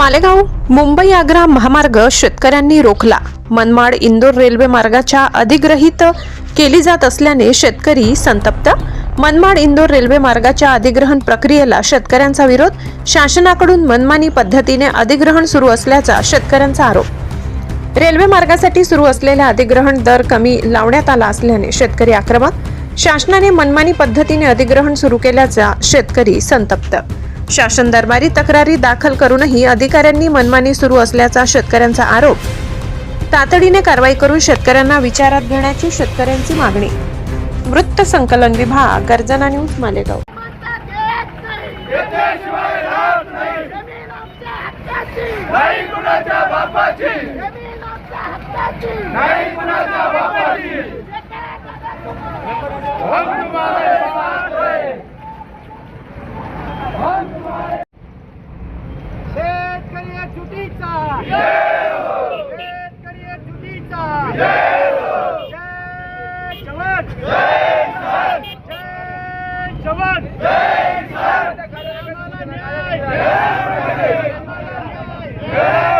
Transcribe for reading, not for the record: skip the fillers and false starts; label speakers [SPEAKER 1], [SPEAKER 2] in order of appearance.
[SPEAKER 1] मालेगाव मुंबई आग्रा महामार्ग शेतकऱ्यांनी रोखला। मनमाड इंदोर रेल्वे मार्गाच्या अधिग्रहित केली जात असल्याने शेतकरी संतप्त। मनमाड इंदोर रेल्वे मार्गाच्या अधिग्रहण प्रक्रियेला शेतकऱ्यांचा विरोध। शासनाकडून मनमानी पद्धतीने अधिग्रहण सुरू असल्याचा शेतकऱ्यांचा आरोप। रेल्वे मार्गासाठी सुरू असलेला अधिग्रहण दर कमी लावण्यात आला असल्याने शेतकरी आक्रमक। शासनाने मनमानी पद्धतीने अधिग्रहण सुरू केल्याचा शेतकरी संतप्त। शासन दरबारी तक्रारी दाखल करूनही अधिकाऱ्यांनी मनमानी सुरू असल्याचा शेतकऱ्यांचा आरोप। तातडीने कारवाई करून शेतकऱ्यांना विचारात घेण्याची शेतकऱ्यांची मागणी। वृत्त संकलन विभाग, गर्जना न्यूज, मालेगाव।
[SPEAKER 2] शेतकरी चुकीचा शेतकरी चुकीचा जय जवान जय जवान जय